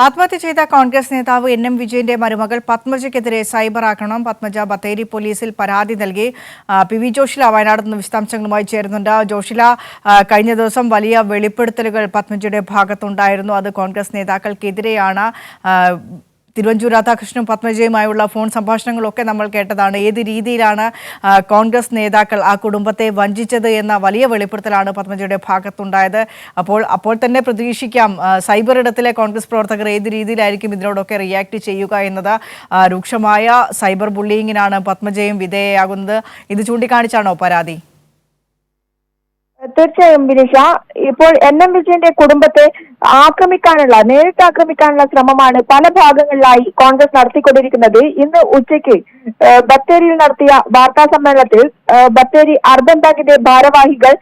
ആത്മഹത്യ ചെയ്ത കോൺഗ്രസ് നേതാവ് എൻ വിജയന്റെ മരുമകൾ പത്മജയ്ക്കെതിരെ സൈബർ ആക്രമണം. പത്മജ ബത്തേരി പോലീസിൽ പരാതി നൽകി. പി വി ജോഷില വയനാട് നിന്ന് വിശദാംശങ്ങളുമായി ചേരുന്നുണ്ട്. ജോഷില, കഴിഞ്ഞ ദിവസം വലിയ വെളിപ്പെടുത്തലുകൾ പത്മജയുടെ ഭാഗത്തുണ്ടായിരുന്നു. അത് കോൺഗ്രസ് നേതാക്കൾക്കെതിരെയാണ്. തിരുവഞ്ചൂർ രാധാകൃഷ്ണനും പത്മജയുമായുള്ള ഫോൺ സംഭാഷണങ്ങളൊക്കെ നമ്മൾ കേട്ടതാണ്. ഏത് രീതിയിലാണ് കോൺഗ്രസ് നേതാക്കൾ ആ കുടുംബത്തെ വഞ്ചിച്ചത് എന്ന വലിയ വെളിപ്പെടുത്തലാണ് പത്മജയുടെ ഭാഗത്തുണ്ടായത്. അപ്പോൾ തന്നെ പ്രതീക്ഷിക്കാം സൈബർ ഇടത്തിലെ കോൺഗ്രസ് പ്രവർത്തകർ ഏത് രീതിയിലായിരിക്കും ഇതിനോടൊക്കെ റിയാക്ട് ചെയ്യുക എന്നത്. രൂക്ഷമായ സൈബർ ബുള്ളിയിങ്ങിനാണ് പത്മജയും വിധേയയാകുന്നത്. ഇത് ചൂണ്ടിക്കാണിച്ചാണോ പരാതി? തീർച്ചയായും വിനിഷ, ഇപ്പോൾ എൻ വിജയന്റെ കുടുംബത്തെ നേരിട്ട് ആക്രമിക്കാനുള്ള ശ്രമമാണ് പല ഭാഗങ്ങളിലായി കോൺഗ്രസ് നടത്തിക്കൊണ്ടിരിക്കുന്നത്. ഇന്ന് ഉച്ചയ്ക്ക് ബത്തേരിയിൽ നടത്തിയ വാർത്താ സമ്മേളനത്തിൽ ബത്തേരി അർബൻ ബാങ്കിന്റെ ഭാരവാഹികൾ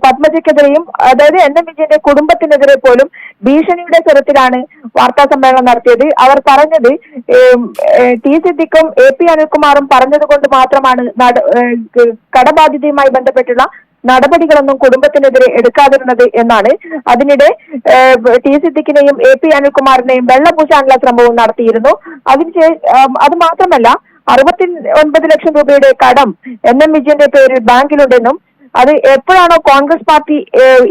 പത്മജയ്ക്കെതിരെയും അതായത് എൻ വിജയന്റെ കുടുംബത്തിനെതിരെ പോലും ഭീഷണിയുടെ സ്വരത്തിലാണ് വാർത്താ സമ്മേളനം നടത്തിയത്. അവർ പറഞ്ഞത് ടി സിദ്ദിഖും AP അനിൽകുമാറും പറഞ്ഞത് കൊണ്ട് മാത്രമാണ് കടബാധ്യതയുമായി ബന്ധപ്പെട്ടുള്ള നടപടികളൊന്നും കുടുംബത്തിനെതിരെ എടുക്കാതിരുന്നത് എന്നാണ്. അതിനിടെ ടി സിദ്ദിഖിനെയും AP അനിൽകുമാറിനെയും വെള്ളപൂശാനുള്ള ശ്രമവും നടത്തിയിരുന്നു. അത് മാത്രമല്ല 69 ലക്ഷം രൂപയുടെ കടം എൻ വിജയന്റെ പേരിൽ ബാങ്കിലുണ്ടെന്നും അത് എപ്പോഴാണോ കോൺഗ്രസ് പാർട്ടി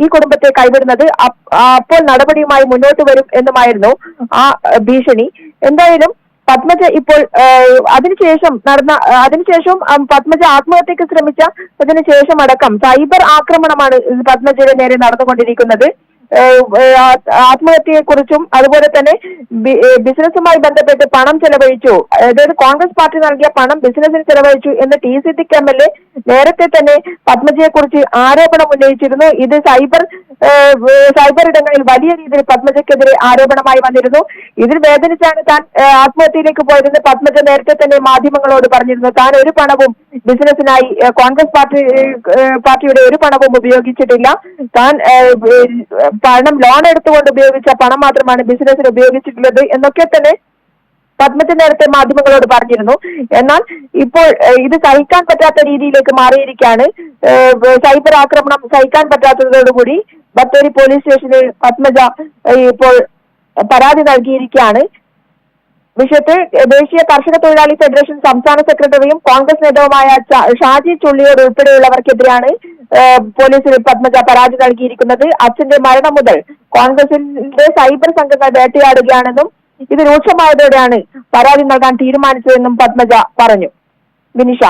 ഈ കുടുംബത്തെ കൈവിടുന്നത് അപ്പോൾ നടപടിയുമായി മുന്നോട്ട് വരും എന്നുമായിരുന്നു ആ ഭീഷണി. എന്തായാലും പത്മജ ഇപ്പോൾ അതിനുശേഷം പത്മജ ആത്മഹത്യക്ക് ശ്രമിച്ചതിനു ശേഷം അടക്കം സൈബർ ആക്രമണമാണ് പത്മജയുടെ നേരെ നടന്നുകൊണ്ടിരിക്കുന്നത്. ആത്മഹത്യയെക്കുറിച്ചും അതുപോലെ തന്നെ ബിസിനസ്സുമായി ബന്ധപ്പെട്ട് പണം ചെലവഴിച്ചു, അതായത് കോൺഗ്രസ് പാർട്ടി നൽകിയ പണം ബിസിനസ്സിന് ചെലവഴിച്ചു എന്ന് ടി സിദ്ദിഖ് MLA നേരത്തെ തന്നെ പത്മജയെ കുറിച്ച് ആരോപണം ഉന്നയിച്ചിരുന്നു. ഇത് സൈബർ ഇടങ്ങളിൽ വലിയ രീതിയിൽ പത്മജയ്ക്കെതിരെ ആരോപണമായി വന്നിരുന്നു. ഇതിൽ വേദനിച്ചാണ് താൻ ആത്മഹത്യയിലേക്ക് പോയതെന്ന് പത്മജ നേരത്തെ തന്നെ മാധ്യമങ്ങളോട് പറഞ്ഞിരുന്നു. താൻ ഒരു പണവും ബിസിനസ്സിനായി കോൺഗ്രസ് പാർട്ടിയുടെ ഒരു പണവും ഉപയോഗിച്ചിട്ടില്ല. താൻ പണം ലോൺ എടുത്തുകൊണ്ട് ഉപയോഗിച്ച പണം മാത്രമാണ് ബിസിനസ്സിന് ഉപയോഗിച്ചിട്ടുള്ളത് എന്നൊക്കെ തന്നെ പത്മജ നേരത്തെ മാധ്യമങ്ങളോട് പറഞ്ഞിരുന്നു. എന്നാൽ ഇപ്പോൾ ഇത് സഹിക്കാൻ പറ്റാത്ത രീതിയിലേക്ക് മാറിയിരിക്കുകയാണ്. സൈബർ ആക്രമണം സഹിക്കാൻ പറ്റാത്തതോടുകൂടി ബത്തേരി പോലീസ് സ്റ്റേഷനിൽ പത്മജ ഇപ്പോൾ പരാതി നൽകിയിരിക്കുകയാണ്. വിഷയത്തിൽ ദേശീയ കർഷക തൊഴിലാളി ഫെഡറേഷൻ സംസ്ഥാന സെക്രട്ടറിയും കോൺഗ്രസ് നേതാവുമായ ഷാജി ചുള്ളിയോട് ഉൾപ്പെടെയുള്ളവർക്കെതിരെയാണ് പോലീസിൽ പത്മജ പരാതി നൽകിയിരിക്കുന്നത്. അച്ഛന്റെ മരണം മുതൽ കോൺഗ്രസിന്റെ സൈബർ സംഘങ്ങൾ വേട്ടയാടുകയാണെന്നും ഇത് രൂക്ഷമായതോടെയാണ് പരാതി നൽകാൻ തീരുമാനിച്ചതെന്നും പത്മജ പറഞ്ഞു. വിനിഷ.